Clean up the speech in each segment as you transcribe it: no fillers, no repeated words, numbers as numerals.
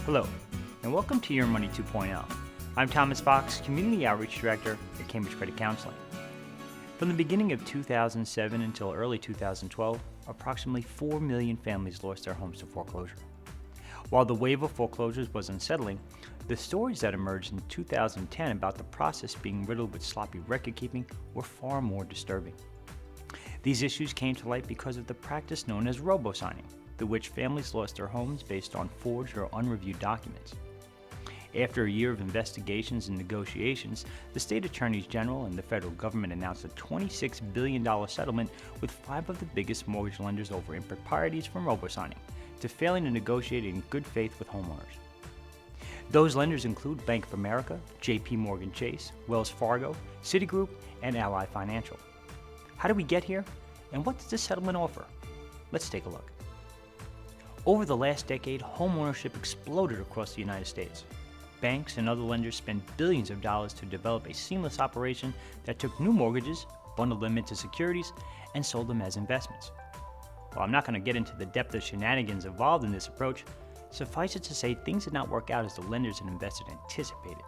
Hello, and welcome to Your Money 2.0. I'm Thomas Fox, Community Outreach Director at Cambridge Credit Counseling. From the beginning of 2007 until early 2012, approximately 4 million families lost their homes to foreclosure. While the wave of foreclosures was unsettling, the stories that emerged in 2010 about the process being riddled with sloppy record-keeping were far more disturbing. These issues came to light because of the practice known as Robo-Signing, through which families lost their homes based on forged or unreviewed documents. After a year of investigations and negotiations, the state attorneys general and the federal government announced a $26 billion settlement with 5 of the biggest mortgage lenders over improprieties from Robo-Signing, to failing to negotiate in good faith with homeowners. Those lenders include Bank of America, JPMorgan Chase, Wells Fargo, Citigroup, and Ally Financial. How did we get here? And what does this settlement offer? Let's take a look. Over the last decade, homeownership exploded across the United States. Banks and other lenders spent billions of dollars to develop a seamless operation that took new mortgages, bundled them into securities, and sold them as investments. While I'm not going to get into the depth of shenanigans involved in this approach, suffice it to say things did not work out as the lenders and investors anticipated.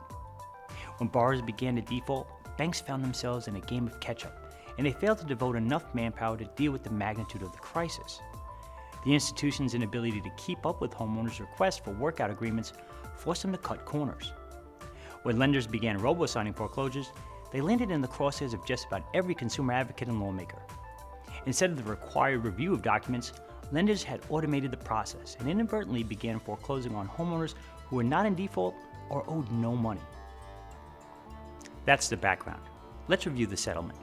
When borrowers began to default, banks found themselves in a game of catch-up, and they failed to devote enough manpower to deal with the magnitude of the crisis. The institution's inability to keep up with homeowners' requests for workout agreements forced them to cut corners. When lenders began robo-signing foreclosures, they landed in the crosshairs of just about every consumer advocate and lawmaker. Instead of the required review of documents, lenders had automated the process and inadvertently began foreclosing on homeowners who were not in default or owed no money. That's the background. Let's review the settlement.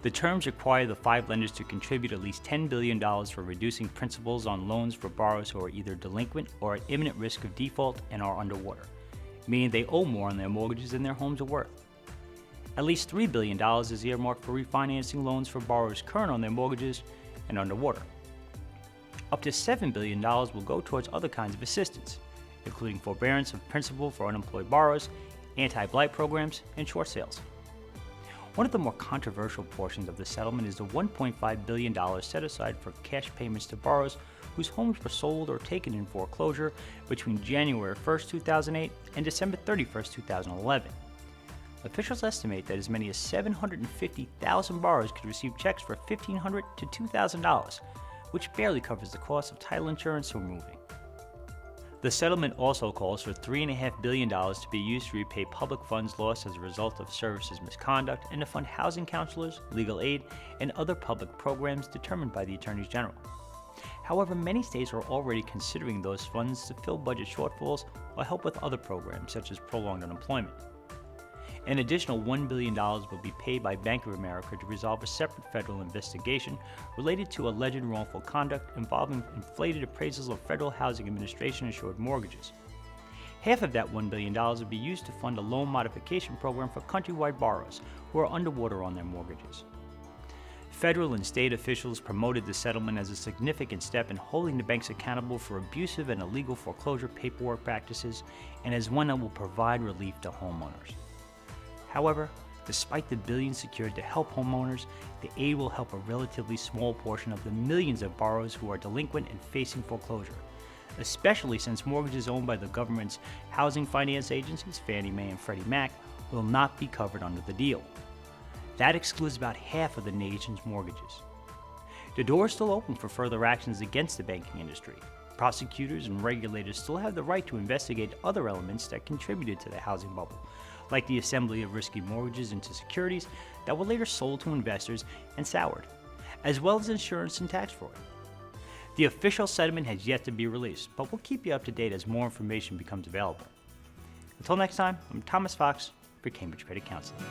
The terms require the 5 lenders to contribute at least $10 billion for reducing principals on loans for borrowers who are either delinquent or at imminent risk of default and are underwater, meaning they owe more on their mortgages than their homes are worth. At least $3 billion is earmarked for refinancing loans for borrowers current on their mortgages and underwater. Up to $7 billion will go towards other kinds of assistance, including forbearance of principal for unemployed borrowers, anti-blight programs, and short sales. One of the more controversial portions of the settlement is the $1.5 billion set aside for cash payments to borrowers whose homes were sold or taken in foreclosure between January 1, 2008 and December 31, 2011. Officials estimate that as many as 750,000 borrowers could receive checks for $1,500 to $2,000, which barely covers the cost of title insurance or moving. The settlement also calls for $3.5 billion to be used to repay public funds lost as a result of services misconduct and to fund housing counselors, legal aid, and other public programs determined by the Attorneys General. However, many states are already considering those funds to fill budget shortfalls or help with other programs such as prolonged unemployment. An additional $1 billion will be paid by Bank of America to resolve a separate federal investigation related to alleged wrongful conduct involving inflated appraisals of Federal Housing Administration insured mortgages. Half of that $1 billion will be used to fund a loan modification program for Countrywide borrowers who are underwater on their mortgages. Federal and state officials promoted the settlement as a significant step in holding the banks accountable for abusive and illegal foreclosure paperwork practices and as one that will provide relief to homeowners. However, despite the billions secured to help homeowners, the aid will help a relatively small portion of the millions of borrowers who are delinquent and facing foreclosure, especially since mortgages owned by the government's housing finance agencies, Fannie Mae and Freddie Mac, will not be covered under the deal. That excludes about half of the nation's mortgages. The door is still open for further actions against the banking industry. Prosecutors and regulators still have the right to investigate other elements that contributed to the housing bubble, like the assembly of risky mortgages into securities that were later sold to investors and soured, as well as insurance and tax fraud. The official settlement has yet to be released, but we'll keep you up to date as more information becomes available. Until next time, I'm Thomas Fox for Cambridge Credit Counseling.